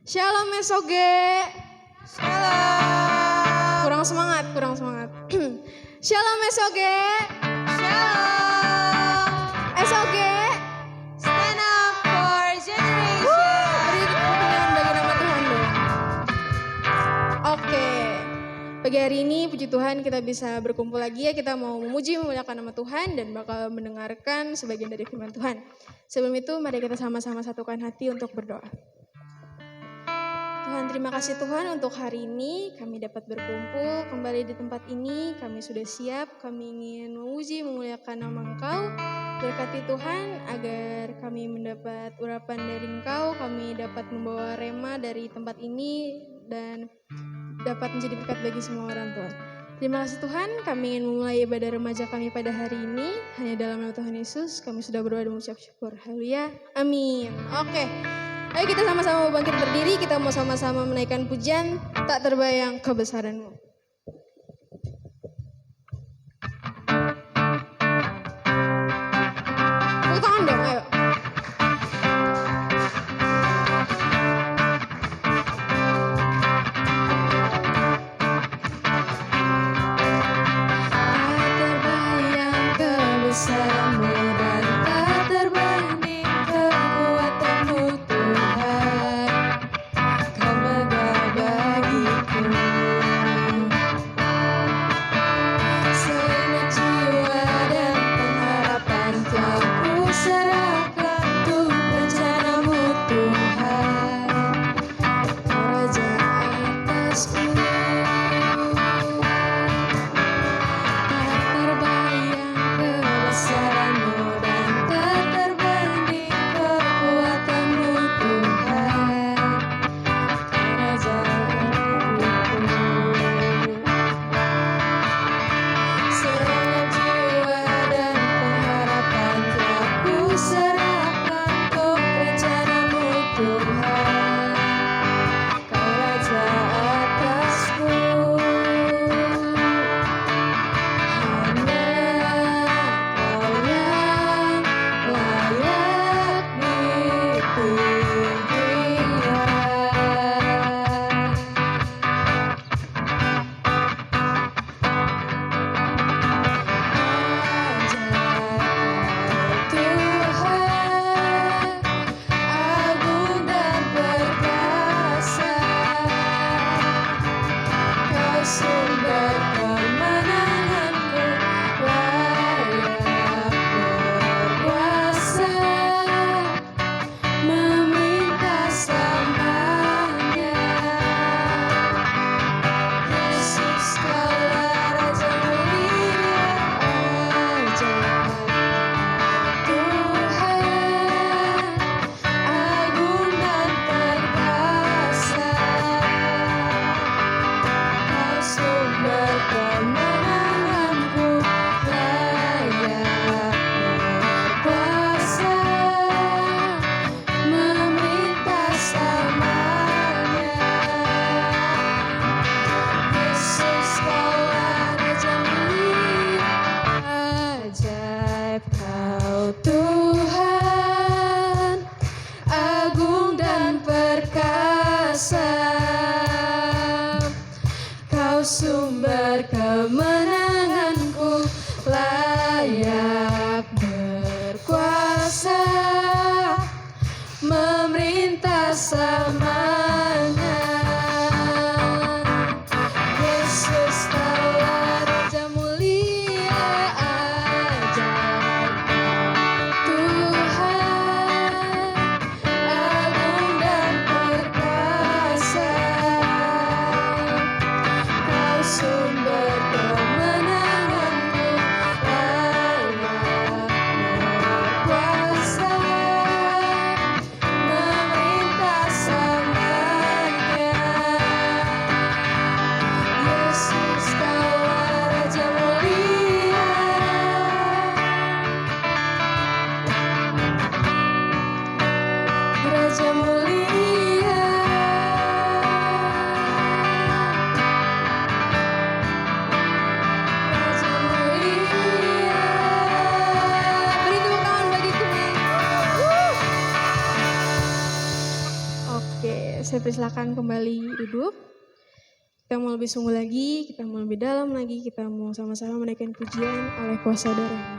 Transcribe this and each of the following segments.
Shalom Mesoge. Shalom. Kurang semangat. Shalom Mesoge. Shalom. Esoge. Stand up for generation. Beri kepunyaan bagi nama Tuhan dong. Oke. Pagi hari ini puji Tuhan kita bisa berkumpul lagi ya. Kita mau memuji memuliakan nama Tuhan dan bakal mendengarkan sebagian dari firman Tuhan. Sebelum itu mari kita sama-sama satukan hati untuk berdoa. Tuhan, terima kasih Tuhan untuk hari ini kami dapat berkumpul kembali di tempat ini. Kami sudah siap, kami ingin memuji memuliakan nama Engkau. Berkati Tuhan agar kami mendapat urapan dari Engkau, kami dapat membawa rema dari tempat ini dan dapat menjadi berkat bagi semua orang Tuhan. Terima kasih Tuhan, kami ingin memulai ibadah remaja kami pada hari ini. Hanya dalam nama Tuhan Yesus kami sudah berdoa dan mengucap syukur. Haleluya, amin. Oke. Ayo kita sama-sama bangkit berdiri, kita mau sama-sama menaikkan pujian Tak Terbayang Kebesaran-Mu. Tepuk tangan dong, ayo. Tak terbayang kebesaran-Mu dan tak terbanding kekuatan-Mu Tuhan. Kau megah bagiku. Segenap jiwa dan pengharapan telah kuserahkan untuk rencana-Mu Tuhan. Kau Raja atasku. Tak terbayang kebesaran-Mu dan tak terbanding kekuatan-Mu Tuhan. Kau Raja hatiku. Segenap jiwa dan pengharapan telah kuserahkan untuk rencana-Mu Tuhan. Kau Raja atasku. Hanya Kau yang layak ditinggikan. Tuhan, agung dan perkasa, Kau sumber kemenanganku, layak berkuasa, meminta selamanya. Yesus, Kaulah Raja mulia, ajaib. Tuhan, agung dan perkasa, Kau sumber kemenanganku, layak berkuasa, memerintah selamanya. Yesus, Kaulah Raja mulia, ajaib Kau Tuhan, agung dan perkasa, Kau sumber kemenanganku, layak berkuasa, memerintah selamanya. Yesus, Kaulah Raja mulia, ajaib Tuhan, agung dan perkasa, Kau sumber kemenanganku, layak berkuasa, memerintah selamanya. Oke, saya persilakan kembali duduk. Kita mau lebih sungguh lagi, kita mau lebih dalam lagi, kita mau sama-sama menaikkan pujian oleh kuasa darahnya.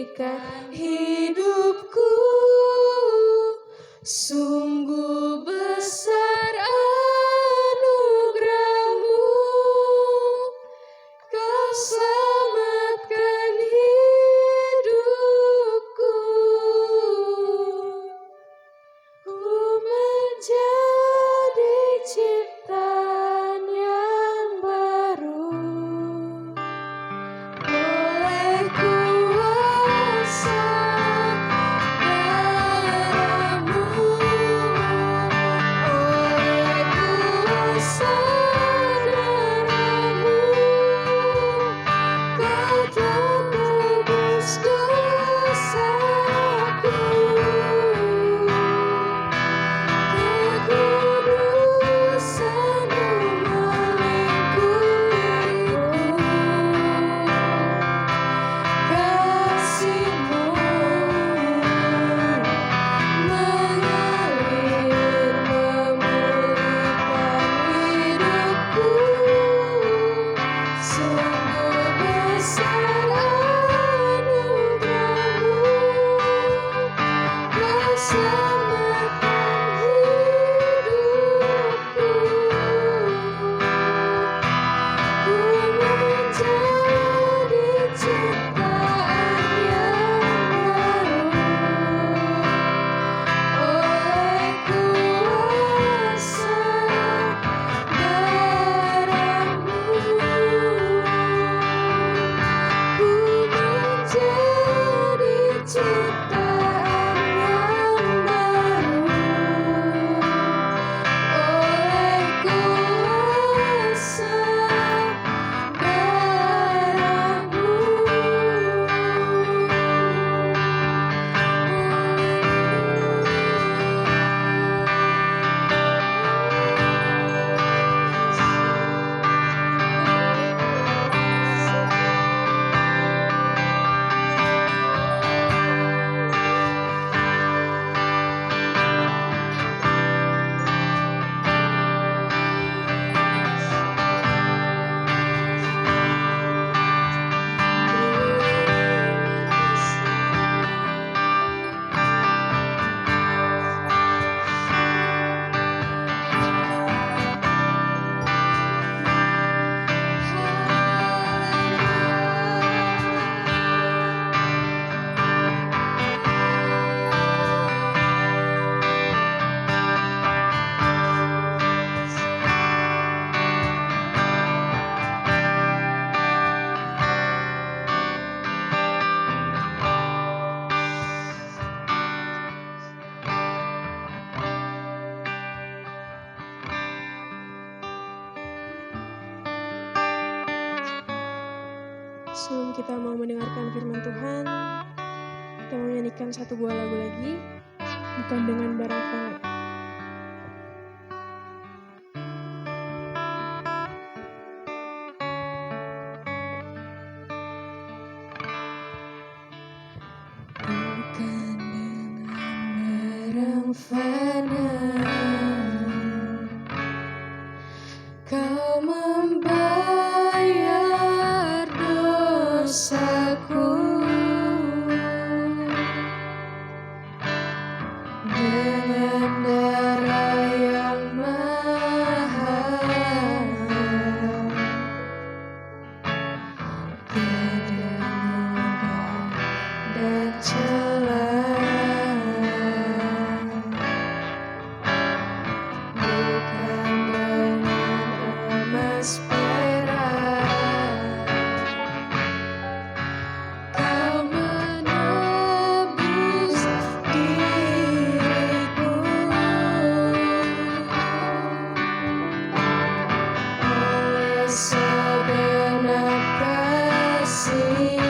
memberikan hidupku. Sungguh besar anugerah-Mu, Kau selamatkan hidupku. Ku menjadi ciptaan yang baru oleh kuasa darah-Mu, oleh kuasa darah-Mu, Kau telah tebus dosaku. Kekudusan-Mu melingkupiku, kasih-Mu mengalir memulihkan hidupku. Sungguh besar anugerah-Mu, Kau selamatkan hidupku. Ku menjadi ciptaan yang baru oleh kuasa darah-Mu. Ku menjadi ciptaan yang baru oleh kuasa Sebelum kita mau mendengarkan firman Tuhan, kita mau menyanyikan satu buah lagu lagi, bukan dengan barang fana. Bukan dengan barang fana, Kau membayar dosaku. Dengan darah yang mahal, tiada noda dan celah. Bukan dengan emas perak, Kau menebus diriku. Oleh segenap kasih,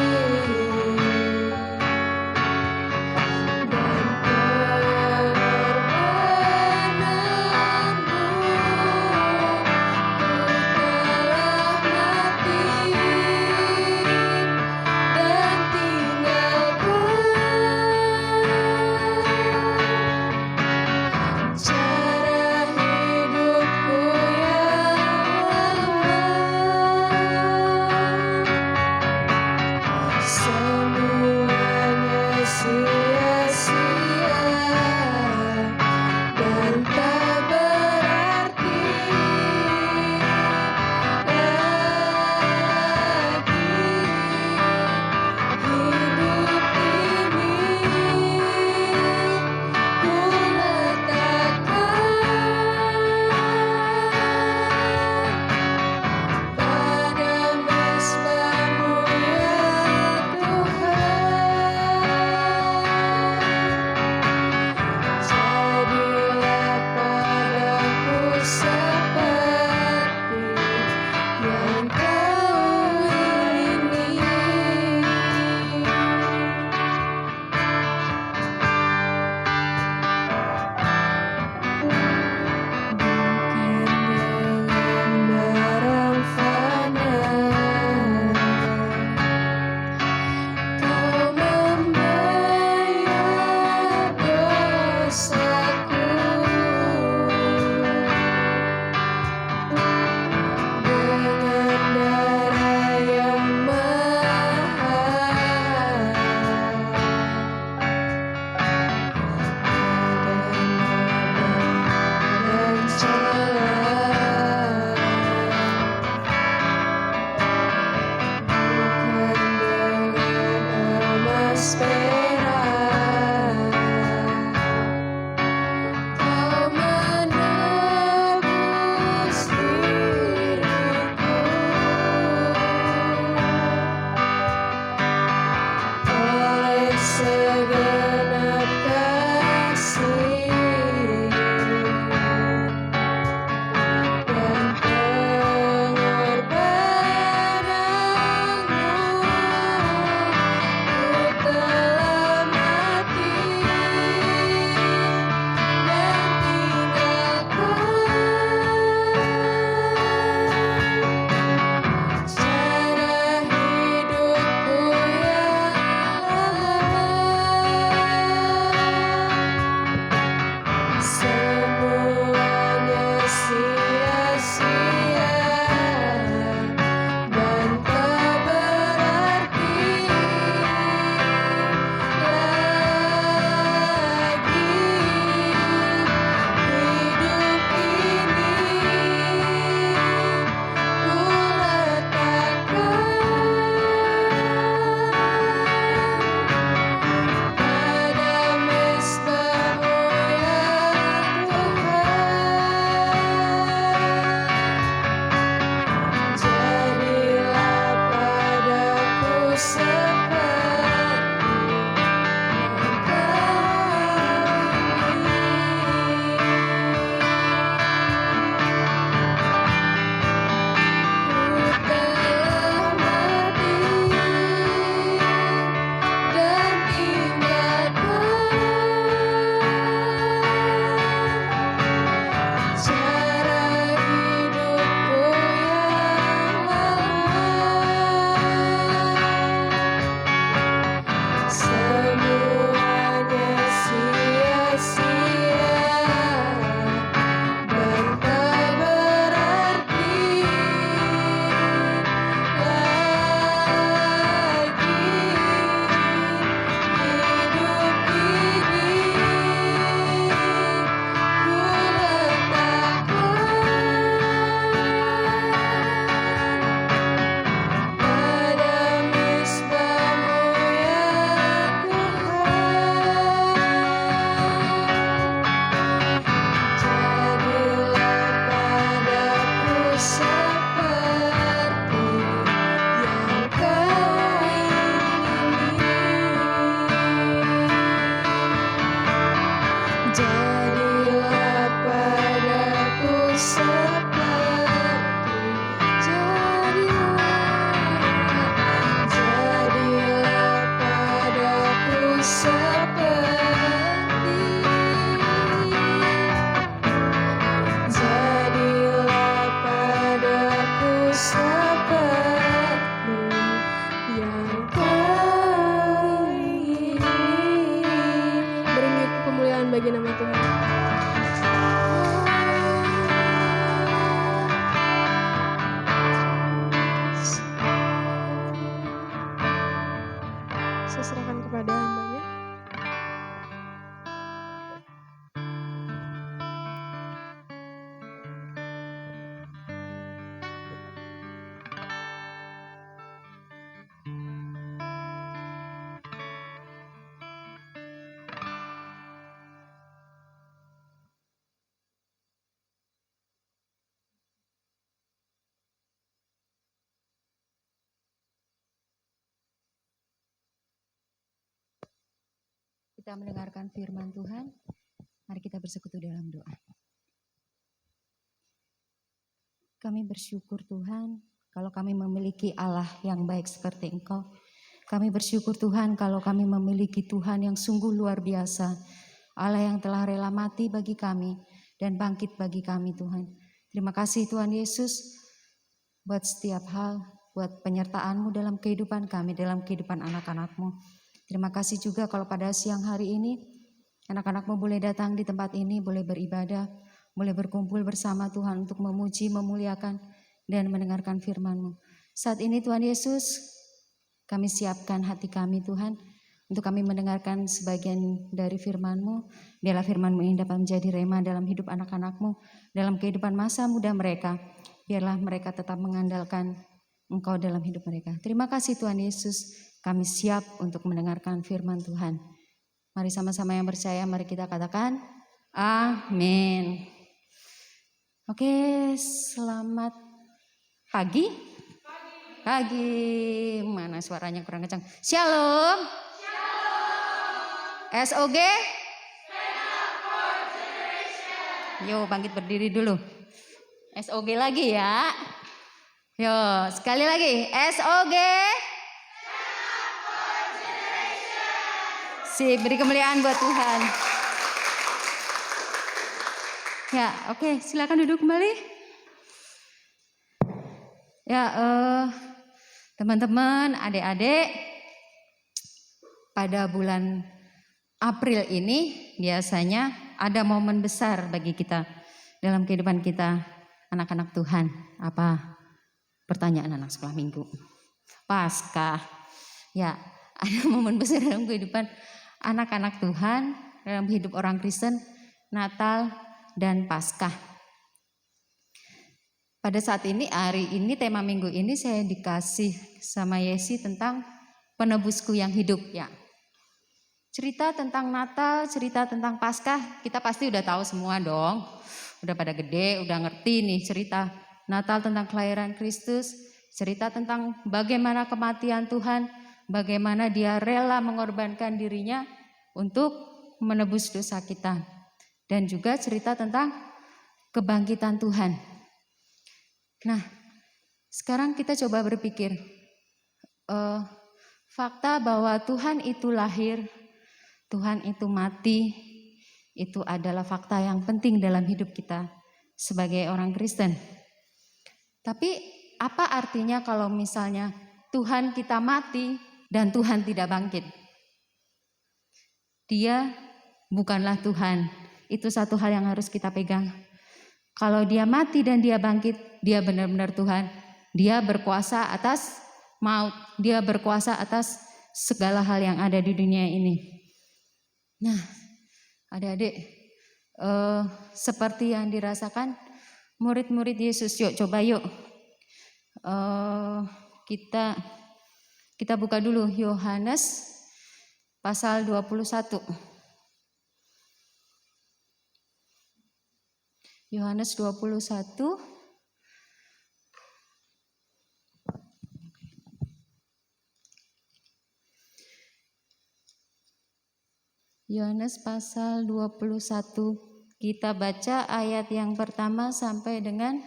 bagi nama Tuhan. Saya serahkan kepada hambanya. Kita mendengarkan firman Tuhan, mari kita bersekutu dalam doa. Kami bersyukur Tuhan, kalau kami memiliki Allah yang baik seperti Engkau. Kami bersyukur Tuhan kalau kami memiliki Tuhan yang sungguh luar biasa. Allah yang telah rela mati bagi kami dan bangkit bagi kami Tuhan. Terima kasih Tuhan Yesus buat setiap hal, buat penyertaan-Mu dalam kehidupan kami, dalam kehidupan anak-anak-Mu. Terima kasih juga kalau pada siang hari ini anak-anak-Mu boleh datang di tempat ini, boleh beribadah, boleh berkumpul bersama Tuhan untuk memuji, memuliakan, dan mendengarkan firman-Mu. Saat ini Tuhan Yesus, kami siapkan hati kami Tuhan, untuk kami mendengarkan sebagian dari firman-Mu. Biarlah firman-Mu ini dapat menjadi rema dalam hidup anak-anak-Mu, dalam kehidupan masa muda mereka. Biarlah mereka tetap mengandalkan Engkau dalam hidup mereka. Terima kasih Tuhan Yesus. Kami siap untuk mendengarkan firman Tuhan. Mari sama-sama yang percaya, mari kita katakan amin. Oke, selamat pagi. Pagi. Mana suaranya kurang kencang. Shalom. SOG. Yo, bangkit berdiri dulu. SOG lagi ya. Yo, sekali lagi. SOG. Sip, beri kemuliaan buat Tuhan. Ya, oke, silakan duduk kembali. Ya, teman-teman, adik-adik, pada bulan April ini biasanya ada momen besar bagi kita dalam kehidupan kita, anak-anak Tuhan. Apa? Pertanyaan anak sekolah minggu. Paskah. Ya, ada momen besar dalam kehidupan anak-anak Tuhan, dalam hidup orang Kristen, Natal dan Paskah. Pada saat ini, hari ini, tema minggu ini saya dikasih sama Yesi tentang penebusku yang hidup ya. Cerita tentang Natal, cerita tentang Paskah, kita pasti udah tahu semua dong. Udah pada gede, udah ngerti nih cerita Natal tentang kelahiran Kristus, cerita tentang bagaimana kematian Tuhan, bagaimana dia rela mengorbankan dirinya untuk menebus dosa kita. Dan juga cerita tentang kebangkitan Tuhan. Nah, sekarang kita coba berpikir, fakta bahwa Tuhan itu lahir, Tuhan itu mati, itu adalah fakta yang penting dalam hidup kita sebagai orang Kristen. Tapi apa artinya kalau misalnya Tuhan kita mati dan Tuhan tidak bangkit? Dia bukanlah Tuhan. Itu satu hal yang harus kita pegang. Kalau dia mati dan dia bangkit, dia benar-benar Tuhan. Dia berkuasa atas maut. Dia berkuasa atas segala hal yang ada di dunia ini. Nah, adik-adik, seperti yang dirasakan murid-murid Yesus. Yuk, coba yuk. Kita buka dulu Yohanes pasal 21. Yohanes 21. Yohanes pasal 21. Kita baca ayat yang pertama sampai dengan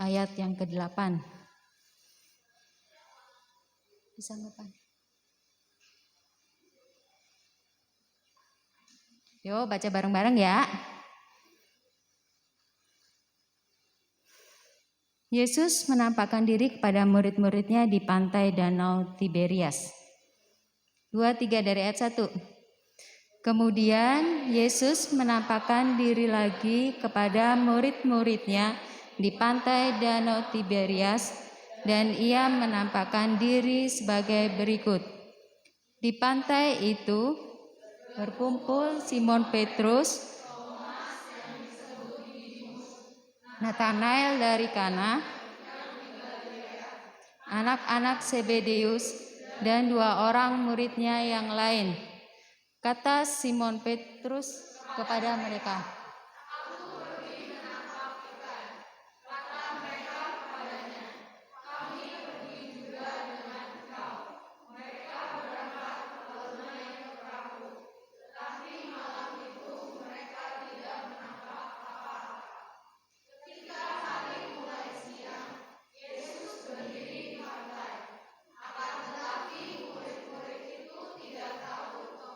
ayat yang ke-8. Bisa ngapain? Yo, baca bareng-bareng ya. Yesus menampakkan diri kepada murid-muridnya di pantai Danau Tiberias. 2-3 dari ayat 1. Kemudian Yesus menampakkan diri lagi kepada murid-muridnya di pantai Danau Tiberias, dan ia menampakkan diri sebagai berikut. Di pantai itu berkumpul Simon Petrus, Nathanael dari Kana, anak-anak Zebedeus, dan 2 orang muridnya yang lain. Kata Simon Petrus kepada mereka,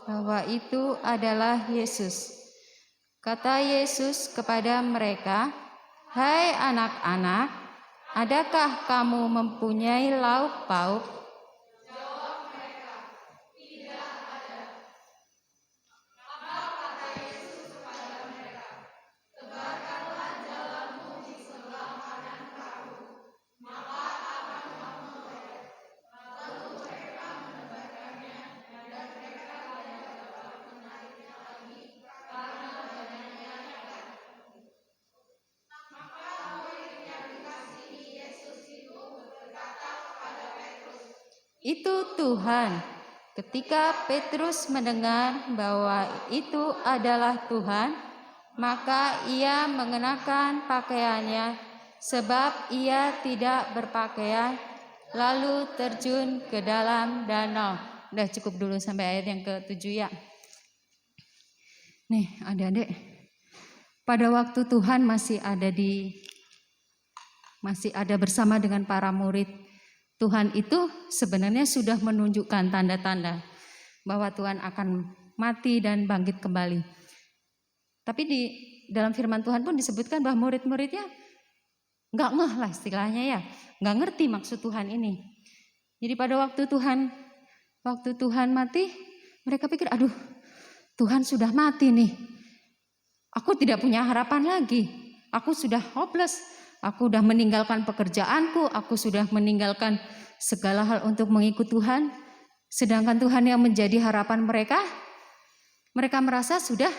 bahwa itu adalah Yesus. Kata Yesus kepada mereka, "Hai anak-anak, adakah kamu mempunyai lauk pauk?" itu Tuhan. Ketika Petrus mendengar bahwa itu adalah Tuhan, maka ia mengenakan pakaiannya, sebab ia tidak berpakaian, lalu terjun ke dalam danau. Udah cukup dulu sampai ayat yang ke-7 ya. Nih adik-adik, pada waktu Tuhan masih ada bersama dengan para murid, Tuhan itu sebenarnya sudah menunjukkan tanda-tanda bahwa Tuhan akan mati dan bangkit kembali. Tapi di dalam firman Tuhan pun disebutkan bahwa murid-muridnya nggak ngeh lah istilahnya ya, nggak ngerti maksud Tuhan ini. Jadi pada waktu Tuhan mati, mereka pikir, aduh Tuhan sudah mati nih, aku tidak punya harapan lagi, aku sudah hopeless, aku sudah meninggalkan pekerjaanku, aku sudah meninggalkan segala hal untuk mengikut Tuhan. Sedangkan Tuhan yang menjadi harapan mereka merasa sudah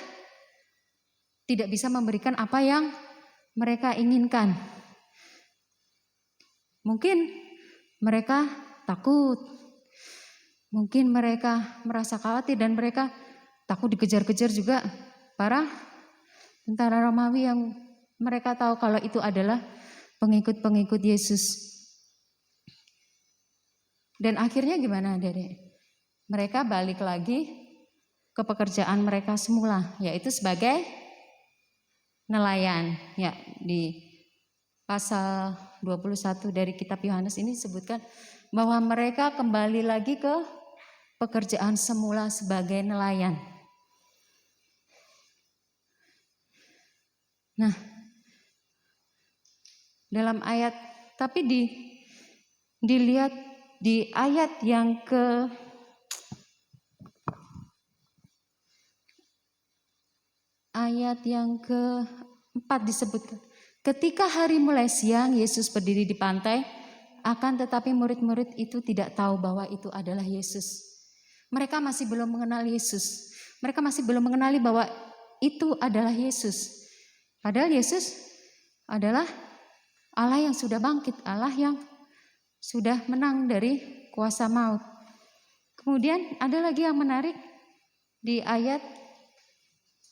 tidak bisa memberikan apa yang mereka inginkan. Mungkin mereka takut, mungkin mereka merasa khawatir, dan mereka takut dikejar-kejar juga para tentara Romawi yang mereka tahu kalau itu adalah pengikut-pengikut Yesus. Dan akhirnya gimana adik-adik? Mereka balik lagi ke pekerjaan mereka semula, yaitu sebagai nelayan. Ya, di pasal 21 dari kitab Yohanes ini disebutkan bahwa mereka kembali lagi ke pekerjaan semula sebagai nelayan. Nah, dalam ayat, tapi dilihat di ayat yang keempat disebutkan, ketika hari mulai siang, Yesus berdiri di pantai, akan tetapi murid-murid itu tidak tahu bahwa itu adalah Yesus. Mereka masih belum mengenal Yesus. Mereka masih belum mengenali bahwa itu adalah Yesus. Padahal Yesus adalah Allah yang sudah bangkit, Allah yang sudah menang dari kuasa maut. Kemudian ada lagi yang menarik di ayat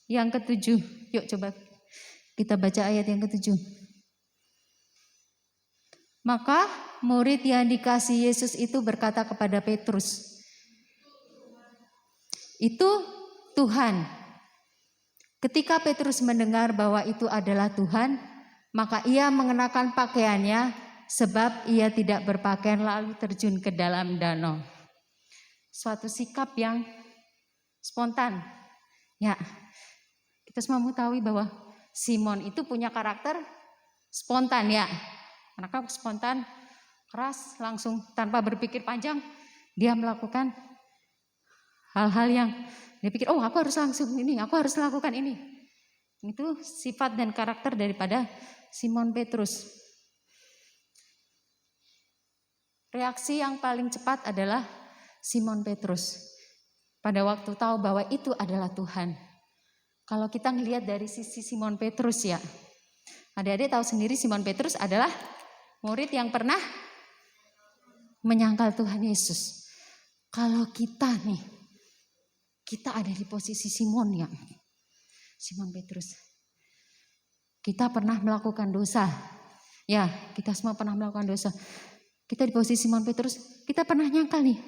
yang ke-7. Yuk coba kita baca ayat yang ke-7. Maka murid yang dikasihi Yesus itu berkata kepada Petrus, itu Tuhan. Ketika Petrus mendengar bahwa itu adalah Tuhan, maka ia mengenakan pakaiannya, sebab ia tidak berpakaian, lalu terjun ke dalam danau. Suatu sikap yang spontan. Ya, kita semua mengetahui bahwa Simon itu punya karakter spontan ya. Karena spontan, keras, langsung tanpa berpikir panjang, dia melakukan hal-hal yang dia pikir, oh aku harus langsung ini, aku harus lakukan ini. Itu sifat dan karakter daripada Simon Petrus. Reaksi yang paling cepat adalah Simon Petrus pada waktu tahu bahwa itu adalah Tuhan. Kalau kita ngelihat dari sisi Simon Petrus ya, adik-adik tahu sendiri Simon Petrus adalah murid yang pernah menyangkal Tuhan Yesus. Kalau kita nih, kita ada di posisi Simon ya, Simon Petrus. Kita pernah melakukan dosa. Ya, kita semua pernah melakukan dosa. Kita di posisi Simon Petrus, kita pernah nyangkal nih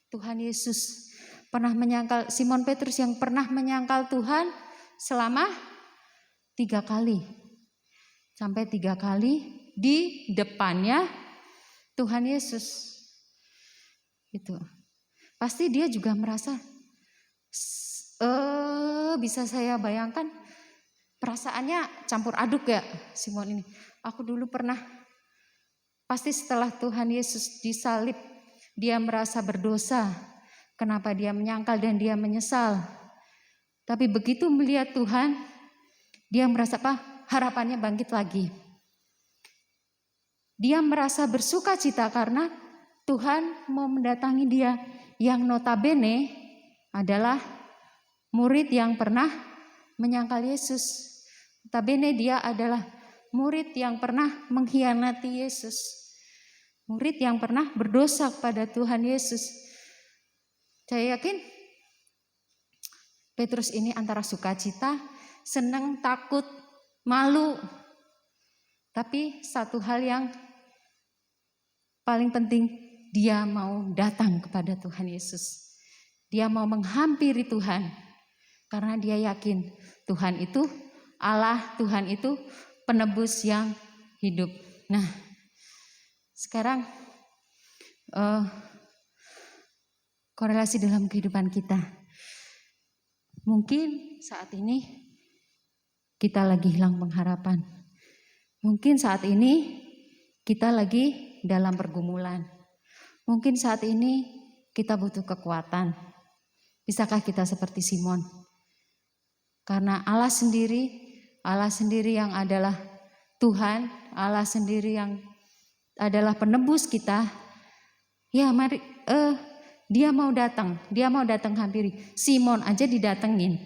Tuhan Yesus. Pernah menyangkal, Simon Petrus yang pernah menyangkal Tuhan selama 3 kali. Sampai 3 kali di depannya Tuhan Yesus. Gitu. Pasti dia juga merasa, bisa saya bayangkan perasaannya campur aduk ya Simon ini. Aku dulu pernah, pasti setelah Tuhan Yesus disalib, dia merasa berdosa. Kenapa dia menyangkal dan dia menyesal. Tapi begitu melihat Tuhan, dia merasa harapannya bangkit lagi. Dia merasa bersuka cita karena Tuhan mau mendatangi dia, yang notabene adalah murid yang pernah menyangkal Yesus. Notabene dia adalah murid yang pernah mengkhianati Yesus. Murid yang pernah berdosa kepada Tuhan Yesus. Saya yakin Petrus ini antara sukacita, senang, takut, malu. Tapi satu hal yang paling penting, dia mau datang kepada Tuhan Yesus. Dia mau menghampiri Tuhan. Karena dia yakin Tuhan itu Allah, Tuhan itu penebus yang hidup. Nah, sekarang korelasi dalam kehidupan kita. Mungkin saat ini kita lagi hilang pengharapan. Mungkin saat ini kita lagi dalam pergumulan. Mungkin saat ini kita butuh kekuatan. Bisakah kita seperti Simon? Karena Allah sendiri yang adalah Tuhan, Allah sendiri yang adalah penebus kita. Ya mari, dia mau datang hampiri. Simon aja didatengin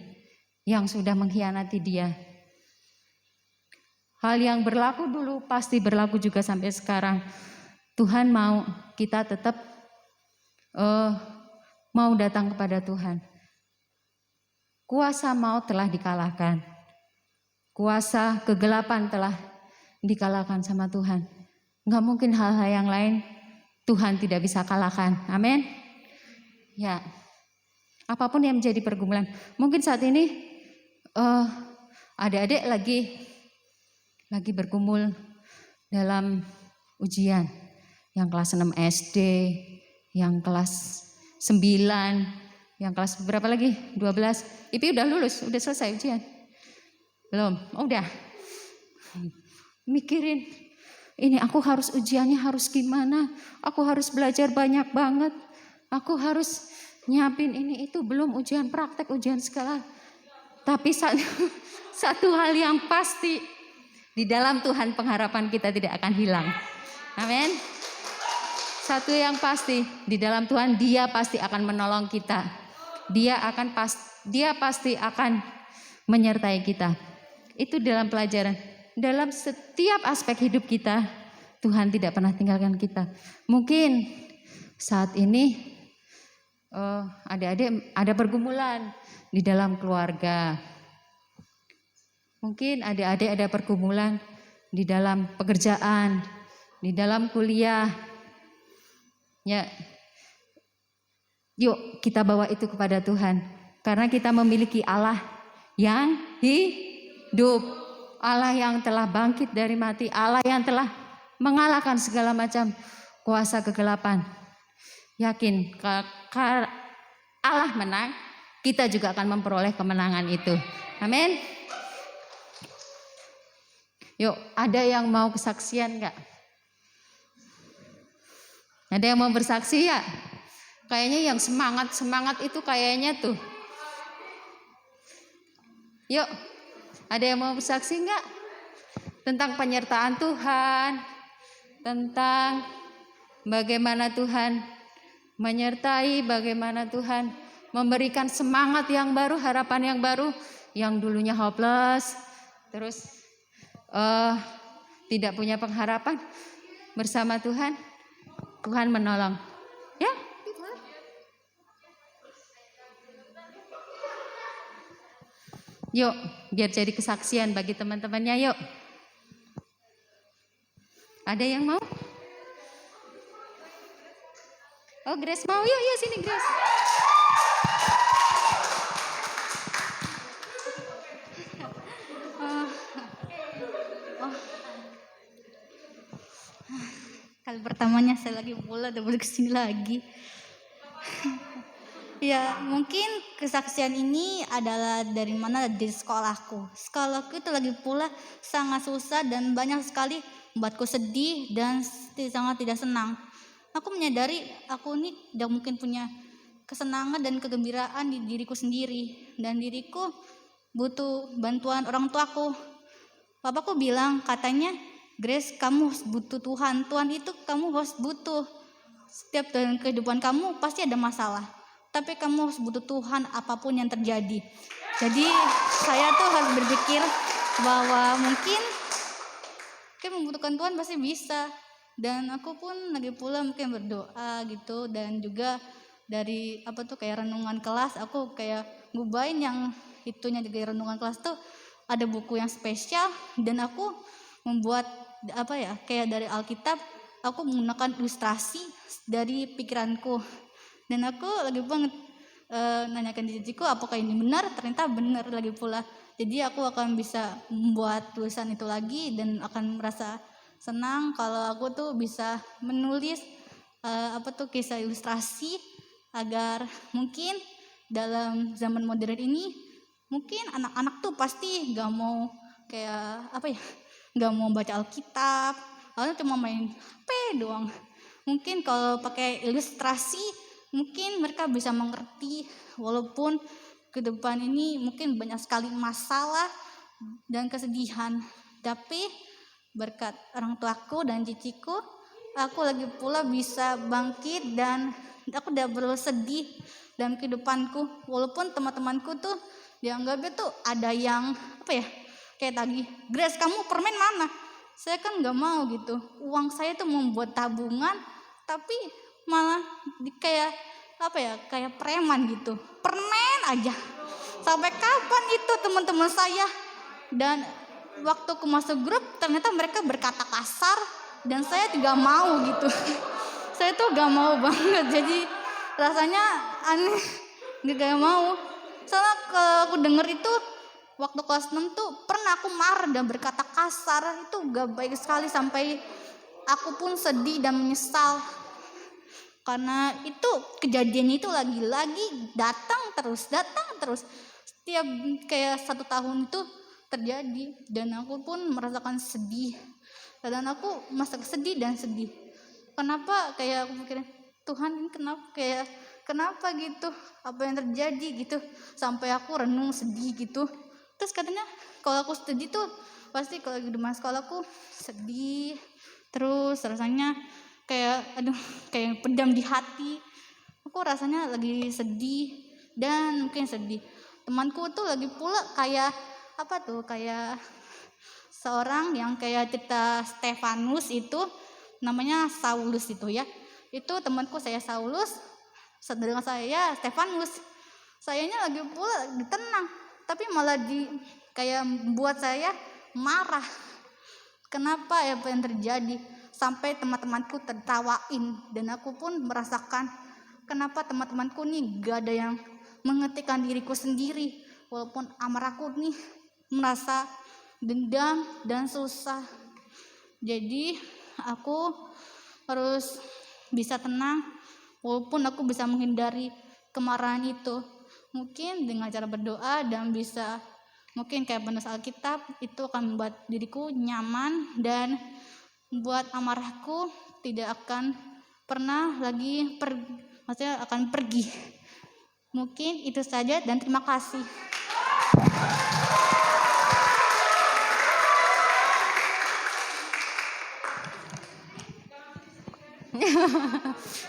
yang sudah mengkhianati dia. Hal yang berlaku dulu pasti berlaku juga sampai sekarang. Tuhan mau kita tetap mau datang kepada Tuhan. Kuasa maut telah dikalahkan. Kuasa kegelapan telah dikalahkan sama Tuhan. Enggak mungkin hal-hal yang lain Tuhan tidak bisa kalahkan. Amin. Ya. Apapun yang menjadi pergumulan. Mungkin saat ini adik-adik lagi bergumul dalam ujian. Yang kelas 6 SD, yang kelas 9, yang kelas berapa lagi? 12. IPI udah lulus, udah selesai ujian. Belum? Oh, udah. Mikirin, ini aku harus ujiannya harus gimana? Aku harus belajar banyak banget. Aku harus nyiapin ini itu, belum ujian praktek, ujian segala. Tapi satu hal yang pasti, di dalam Tuhan pengharapan kita tidak akan hilang. Amin. Satu yang pasti, di dalam Tuhan Dia pasti akan menolong kita. Dia pasti akan menyertai kita. Itu dalam pelajaran. Dalam setiap aspek hidup kita, Tuhan tidak pernah tinggalkan kita. Mungkin saat ini adik-adik ada pergumulan di dalam keluarga. Mungkin adik-adik ada pergumulan di dalam pekerjaan, di dalam kuliah. Ya, yuk kita bawa itu kepada Tuhan. Karena kita memiliki Allah yang hidup. Allah yang telah bangkit dari mati. Allah yang telah mengalahkan segala macam kuasa kegelapan. Yakin kalau Allah menang, kita juga akan memperoleh kemenangan itu. Amin. Yuk, ada yang mau kesaksian enggak? Ada yang mau bersaksi ya? Kayaknya yang semangat itu kayaknya tuh. Yuk, ada yang mau bersaksi enggak? Tentang penyertaan Tuhan, tentang bagaimana Tuhan menyertai, bagaimana Tuhan memberikan semangat yang baru, harapan yang baru, yang dulunya hopeless, terus tidak punya pengharapan, bersama Tuhan menolong. Ya? Yuk, biar jadi kesaksian bagi teman-temannya, yuk. Ada yang mau? Oh, Grace mau, yuk sini Grace. Kali pertamanya saya lagi pula dapat kesini lagi. Ya, mungkin kesaksian ini adalah dari mana? Dari sekolahku. Sekolahku itu lagi pula sangat susah dan banyak sekali membuatku sedih dan sangat tidak senang. Aku menyadari aku ini tidak mungkin punya kesenangan dan kegembiraan di diriku sendiri. Dan diriku butuh bantuan orang tuaku. Papaku bilang, katanya, Grace, kamu butuh Tuhan. Tuhan itu kamu harus butuh. Setiap dalam kehidupan kamu pasti ada masalah. Tapi kamu harus butuh Tuhan apapun yang terjadi. Jadi saya tuh harus berpikir bahwa mungkin membutuhkan Tuhan pasti bisa. Dan aku pun lagi pula mungkin berdoa gitu, dan juga dari kayak renungan kelas aku kayak ngubahin yang itunya juga renungan kelas tuh ada buku yang spesial, dan aku membuat kayak dari Alkitab aku menggunakan ilustrasi dari pikiranku, dan aku lagi banget nanyakan diriku apakah ini benar. Ternyata benar lagi pula. Jadi aku akan bisa membuat tulisan itu lagi dan akan merasa senang kalau aku tuh bisa menulis kisah ilustrasi, agar mungkin dalam zaman modern ini mungkin anak-anak tuh pasti gak mau kayak gak mau baca Alkitab, lalu cuma main HP doang. Mungkin kalau pakai ilustrasi mungkin mereka bisa mengerti, walaupun ke depan ini mungkin banyak sekali masalah dan kesedihan, tapi berkat orang tuaku dan ciciku, aku lagi pula bisa bangkit dan aku udah bersedih dalam kehidupanku. Walaupun teman-temanku tuh dianggapnya tuh ada yang kayak tadi, Grace kamu permen mana? Saya kan nggak mau gitu. Uang saya tuh membuat tabungan, tapi malah kayak kayak preman gitu, permen aja. Sampai kapan itu teman-teman saya? Dan waktu aku masuk grup ternyata mereka berkata kasar, dan saya juga mau gitu. Saya tuh gak mau banget, jadi rasanya aneh, gak mau. Soalnya kalau aku denger itu waktu kelas 6 tuh pernah aku marah dan berkata kasar, itu gak baik sekali, sampai aku pun sedih dan menyesal. Karena itu kejadian itu lagi-lagi datang terus. Setiap kayak 1 tahun itu terjadi, dan aku pun merasakan sedih. Dan aku masa sedih dan sedih. Kenapa kayak aku pikirin, Tuhan ini kenapa gitu? Apa yang terjadi gitu? Sampai aku renung sedih gitu. Terus katanya kalau aku sedih tuh pasti kalau di masa sekolahku sedih. Terus rasanya kayak kayak pendam di hati. Aku rasanya lagi sedih dan mungkin sedih. Temanku tuh lagi pula kayak kayak seorang yang kayak cerita Stefanus itu, namanya Saulus itu ya. Itu temanku saya Saulus, sedangkan saya Stefanus. Sayanya lagi pula tenang, tapi malah kayak membuat saya marah. Kenapa apa yang terjadi? Sampai teman-temanku tertawain, dan aku pun merasakan kenapa teman-temanku nih gak ada yang mengertikan diriku sendiri, walaupun amarahku nih merasa dendam dan susah. Jadi aku harus bisa tenang, walaupun aku bisa menghindari kemarahan itu, mungkin dengan cara berdoa, dan bisa mungkin kayak penulis Alkitab, itu akan membuat diriku nyaman dan membuat amarahku tidak akan pernah lagi akan pergi. Mungkin itu saja, dan terima kasih.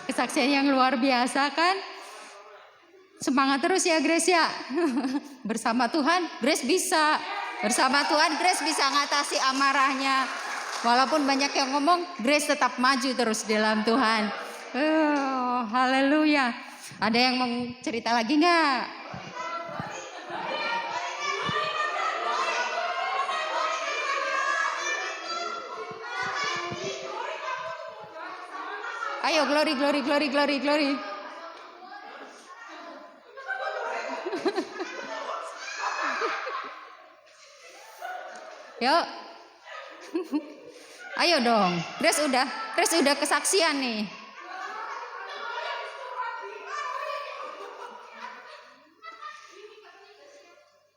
Kesaksian yang luar biasa kan? Semangat terus ya Grace ya. Bersama Tuhan Grace bisa. Bersama Tuhan Grace bisa ngatasi amarahnya. Walaupun banyak yang ngomong, Grace tetap maju terus dalam Tuhan. Haleluya. Ada yang mau cerita lagi nggak? Ayo glory. Yuk. Ayo dong. Grace udah kesaksian nih.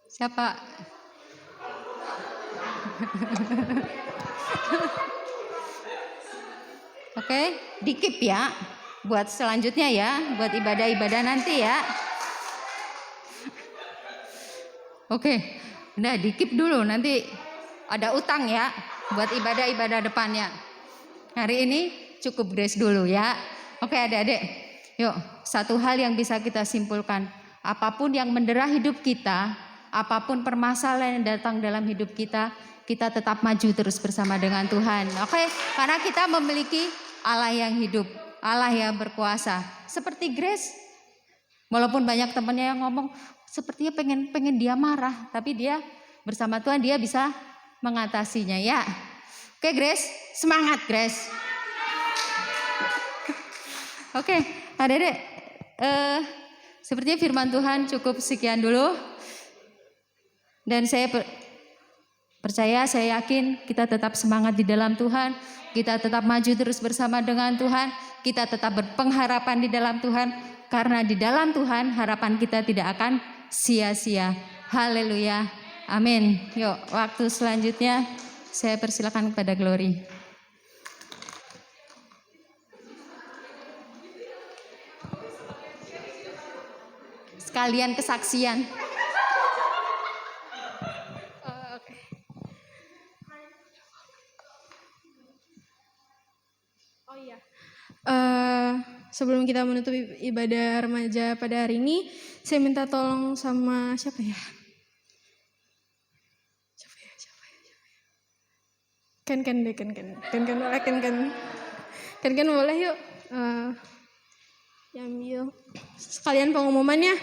Siapa? Oke, dikip ya. Buat selanjutnya ya, buat ibadah-ibadah nanti ya. Oke, nah dikip dulu, nanti ada utang ya buat ibadah-ibadah depannya. Hari ini cukup Grace dulu ya. Oke adik-adik, yuk satu hal yang bisa kita simpulkan. Apapun yang mendera hidup kita, apapun permasalahan yang datang dalam hidup kita kita tetap maju terus bersama dengan Tuhan. Oke, karena kita memiliki Allah yang hidup, Allah yang berkuasa. Seperti Grace, walaupun banyak temannya yang ngomong sepertinya pengen dia marah, tapi dia bersama Tuhan dia bisa mengatasinya ya. Oke Grace, semangat Grace. Oke, adik-adik, sepertinya firman Tuhan cukup sekian dulu. Dan saya percaya, saya yakin kita tetap semangat di dalam Tuhan. Kita tetap maju terus bersama dengan Tuhan. Kita tetap berpengharapan di dalam Tuhan. Karena di dalam Tuhan harapan kita tidak akan sia-sia. Haleluya. Amin. Yuk, waktu selanjutnya saya persilakan kepada Glory. Sekalian kesaksian. Oke. Oh iya. Sebelum kita menutup ibadah remaja pada hari ini, saya minta tolong sama siapa ya? Ken boleh yuk. Ambil sekalian pengumumannya.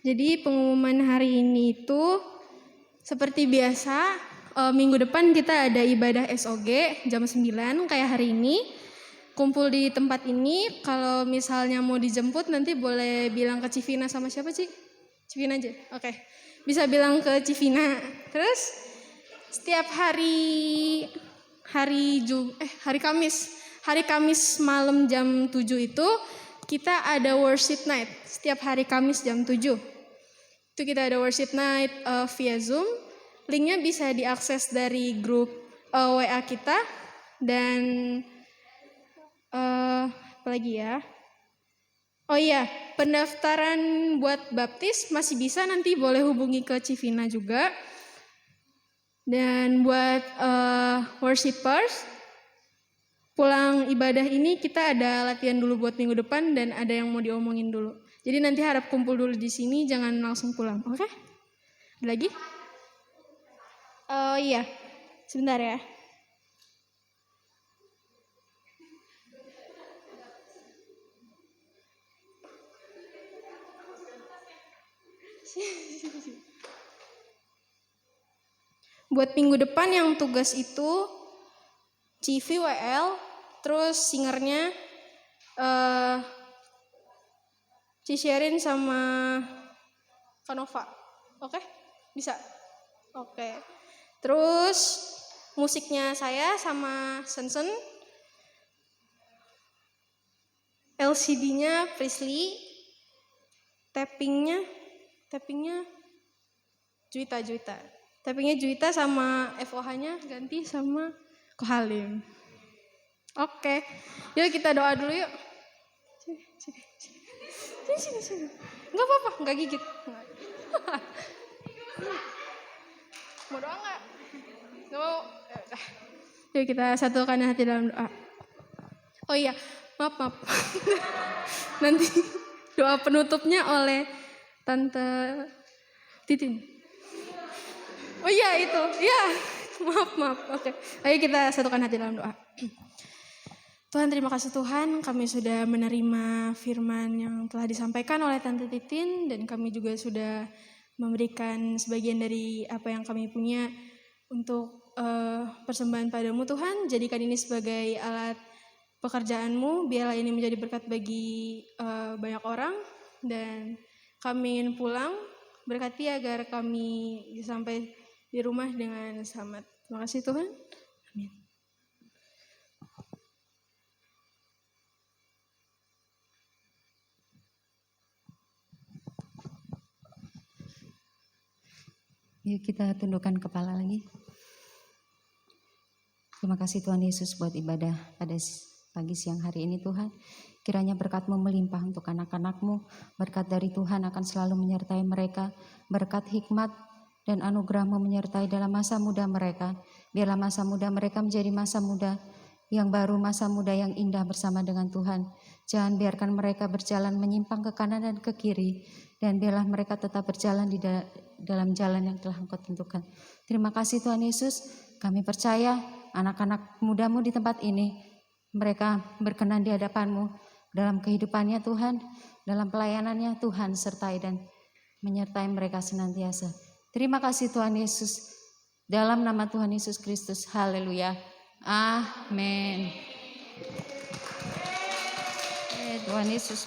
Jadi pengumuman hari ini itu seperti biasa, minggu depan kita ada ibadah SOG jam 9 kayak hari ini. Kumpul di tempat ini. Kalau misalnya mau dijemput nanti boleh bilang ke Civina sama siapa Ci? Civina aja. Oke. Bisa bilang ke Civina. Terus setiap hari Kamis malam jam 7 itu kita ada worship night. Setiap hari Kamis jam 7. Itu kita ada worship night via Zoom. Linknya bisa diakses dari grup WA kita. Dan apa lagi ya? Oh iya, pendaftaran buat baptis masih bisa, nanti boleh hubungi ke Civina juga. Dan buat worshipers, pulang ibadah ini kita ada latihan dulu buat minggu depan dan ada yang mau diomongin dulu. Jadi nanti harap kumpul dulu di sini, jangan langsung pulang, oke? Ada lagi? Oh iya, sebentar ya. Buat minggu depan yang tugas itu Civi WL, terus singernya Sherin sama Kanova. Oke? Bisa? Oke. Terus musiknya saya sama Sensen. LCD-nya Prisley. Tappingnya Juwita. Tappingnya Juwita sama FOH-nya ganti sama Kohalim. Oke. Yuk kita doa dulu yuk. Sini. Enggak apa-apa, enggak gigit. Mau doa enggak? Enggak mau. Yuk kita satukan hati dalam doa. Oh iya, maaf. Nanti doa penutupnya oleh Tante Titin. Oh iya itu, ya maaf. Oke. Ayo kita satukan hati dalam doa. Tuhan, terima kasih Tuhan, kami sudah menerima firman yang telah disampaikan oleh Tante Titin dan kami juga sudah memberikan sebagian dari apa yang kami punya untuk persembahan padamu Tuhan. Jadikan ini sebagai alat pekerjaan-Mu, biarlah ini menjadi berkat bagi banyak orang dan kami ingin pulang, berkati agar kami bisa sampai di rumah dengan selamat. Terima kasih Tuhan. Amin. Yuk kita tundukkan kepala lagi. Terima kasih Tuhan Yesus buat ibadah pada pagi siang hari ini Tuhan. Kiranya berkat-Mu melimpah untuk anak-anak-Mu. Berkat dari Tuhan akan selalu menyertai mereka. Berkat hikmat dan anugerah-Mu menyertai dalam masa muda mereka. Biarlah masa muda mereka menjadi masa muda yang baru, masa muda yang indah bersama dengan Tuhan. Jangan biarkan mereka berjalan menyimpang ke kanan dan ke kiri. Dan biarlah mereka tetap berjalan di dalam jalan yang telah Engkau tentukan. Terima kasih Tuhan Yesus. Kami percaya anak-anak mudamu di tempat ini, mereka berkenan di hadapan-Mu dalam kehidupannya Tuhan, dalam pelayanannya Tuhan sertai dan menyertai mereka senantiasa. Terima kasih Tuhan Yesus, dalam nama Tuhan Yesus Kristus, haleluya, amin. Tuhan Yesus